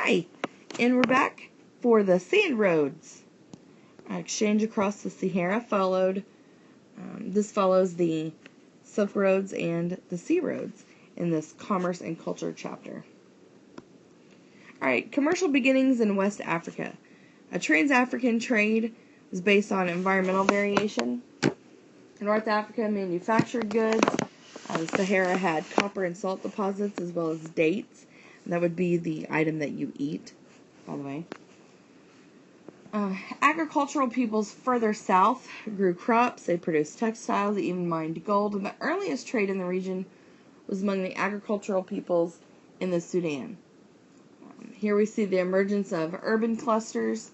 Hi, and we're back for the sand roads. Exchange across the Sahara followed. This follows the Silk Roads and the Sea Roads in this Commerce and Culture chapter. Alright, commercial beginnings in West Africa. A trans-African trade was based on environmental variation. In North Africa, manufactured goods. The Sahara had copper and salt deposits as well as dates. That would be the item that you eat, by the way. Agricultural peoples further south grew crops, they produced textiles, they even mined gold, and the earliest trade in the region was among the agricultural peoples in the Sudan. Here we see the emergence of urban clusters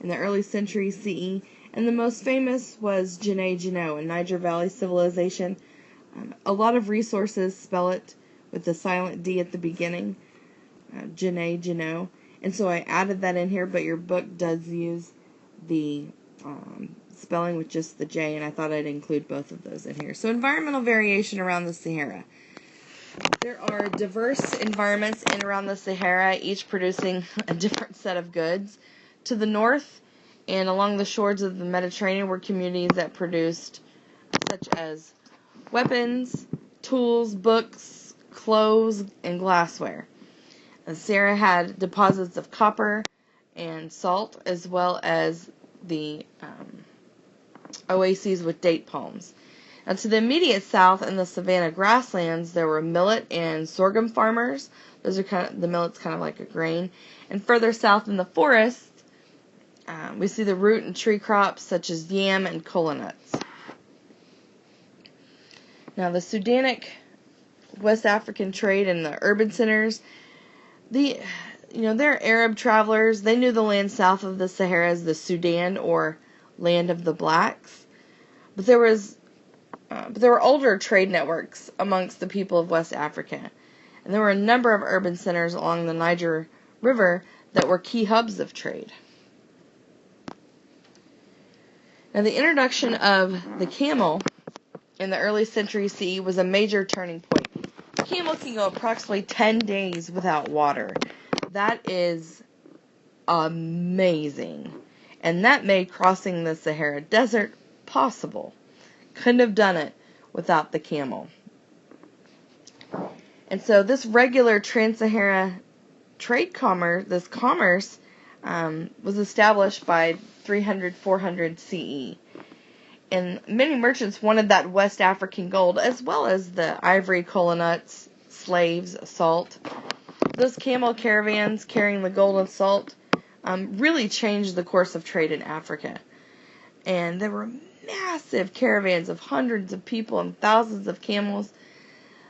in the early century CE, and the most famous was Jene in Niger Valley civilization. A lot of resources spell it with the silent D at the beginning. Jene, and so I added that in here, but your book does use the spelling with just the J, and I thought I'd include both of those in here. So environmental variation around the Sahara. There are diverse environments in around the Sahara, each producing a different set of goods. To the north and along the shores of the Mediterranean were communities that produced such as weapons, tools, books, clothes, and glassware. The Sahara had deposits of copper and salt, as well as the oases with date palms. Now, to the immediate south in the savanna grasslands, there were millet and sorghum farmers. Those are the millet's kind of like a grain. And further south in the forest, we see the root and tree crops such as yam and kola nuts. Now, the Sudanic West African trade in the urban centers. They're Arab travelers. They knew the land south of the Sahara as the Sudan, or land of the blacks. But there were older trade networks amongst the people of West Africa, and there were a number of urban centers along the Niger River that were key hubs of trade. Now, the introduction of the camel in the early century CE was a major turning point. A camel can go approximately 10 days without water. That is amazing. And that made crossing the Sahara Desert possible. Couldn't have done it without the camel. And so this regular trans-Sahara trade commerce, was established by 300-400 CE. And many merchants wanted that West African gold, as well as the ivory, kola nuts, slaves, salt. Those camel caravans carrying the gold and salt really changed the course of trade in Africa. And there were massive caravans of hundreds of people and thousands of camels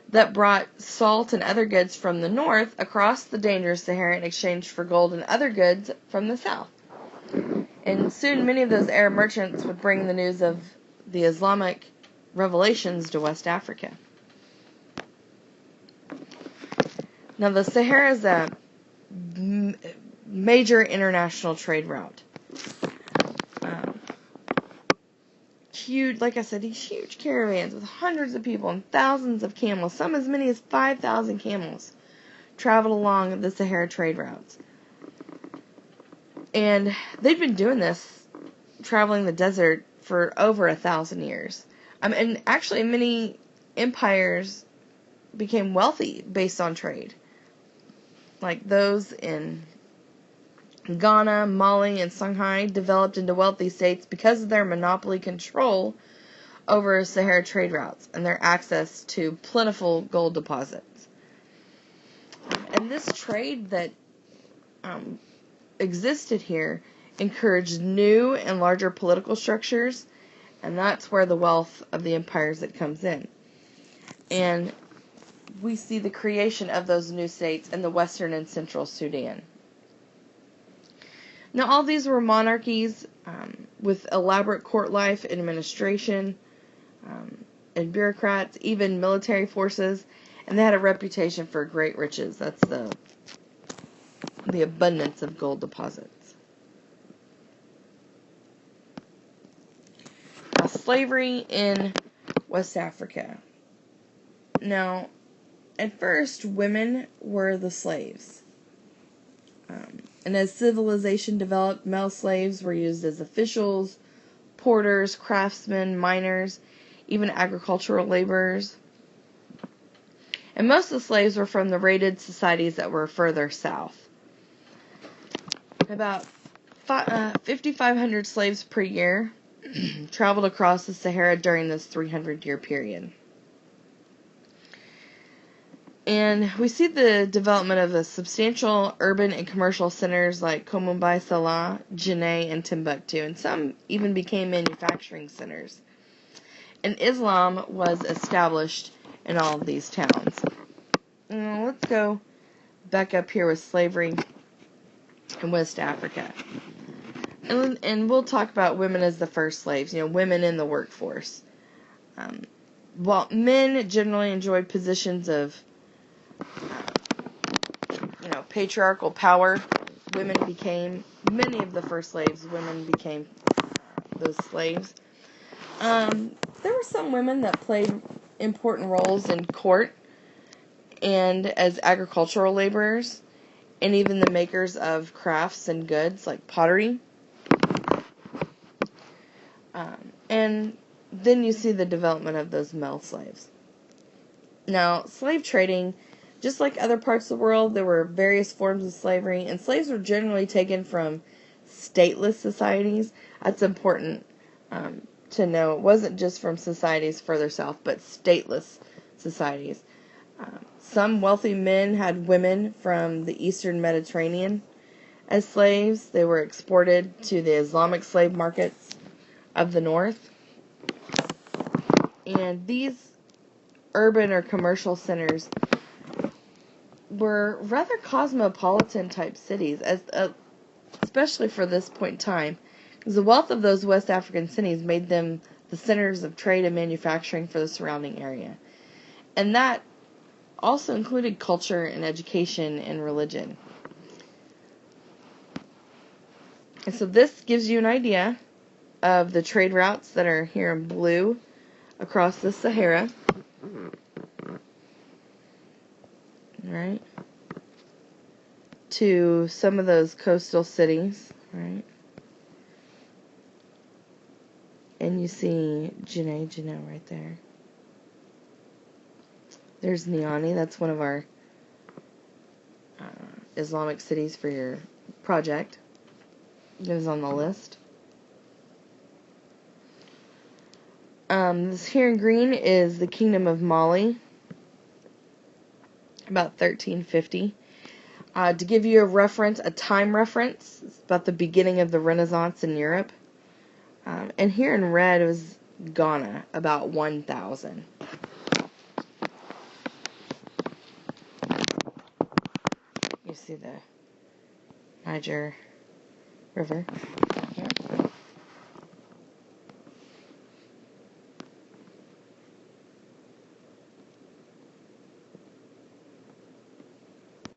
that brought salt and other goods from the north across the dangerous Sahara in exchange for gold and other goods from the south. And soon many of those Arab merchants would bring the news of the Islamic revelations to West Africa. Now, the Sahara is a major international trade route. Huge, like I said, these huge caravans with hundreds of people and thousands of camels, some as many as 5,000 camels, traveled along the Sahara trade routes. And they'd been doing this, traveling the desert, for over 1,000 years. And actually, many empires became wealthy based on trade. Like those in Ghana, Mali, and Shanghai developed into wealthy states because of their monopoly control over Sahara trade routes and their access to plentiful gold deposits. And this trade that existed here encouraged new and larger political structures, and that's where the wealth of the empires that comes in. And we see the creation of those new states in the western and central Sudan. Now, all these were monarchies with elaborate court life, administration, and bureaucrats, even military forces, and they had a reputation for great riches. That's the abundance of gold deposits. Now, slavery in West Africa. Now, at first, women were the slaves. And as civilization developed, male slaves were used as officials, porters, craftsmen, miners, even agricultural laborers. And most of the slaves were from the raided societies that were further south. About 5,500 slaves per year traveled across the Sahara during this 300-year period. And we see the development of the substantial urban and commercial centers like Komumbai, Salah, Janneh, and Timbuktu, and some even became manufacturing centers. And Islam was established in all of these towns. Now, let's go back up here with slavery in West Africa. And we'll talk about women as the first slaves, women in the workforce. While men generally enjoyed positions of patriarchal power, many of the first slaves, women became those slaves. There were some women that played important roles in court and as agricultural laborers, and even the makers of crafts and goods like pottery. And then you see the development of those male slaves. Now, slave trading, just like other parts of the world, there were various forms of slavery, and slaves were generally taken from stateless societies. That's important to know. It wasn't just from societies further south, but stateless societies. Some wealthy men had women from the eastern Mediterranean as slaves. They were exported to the Islamic slave markets of the north. And these urban or commercial centers were rather cosmopolitan type cities, especially for this point in time, because the wealth of those West African cities made them the centers of trade and manufacturing for the surrounding area. And that also included culture and education and religion. And so this gives you an idea of the trade routes that are here in blue across the Sahara. Right? To some of those coastal cities, right? And you see Janneh right there. There's Niani, that's one of our Islamic cities for your project. It is on the list. This here in green is the Kingdom of Mali, about 1350. To give you a time reference, it's about the beginning of the Renaissance in Europe. And here in red was Ghana, about 1000. You see the Niger River.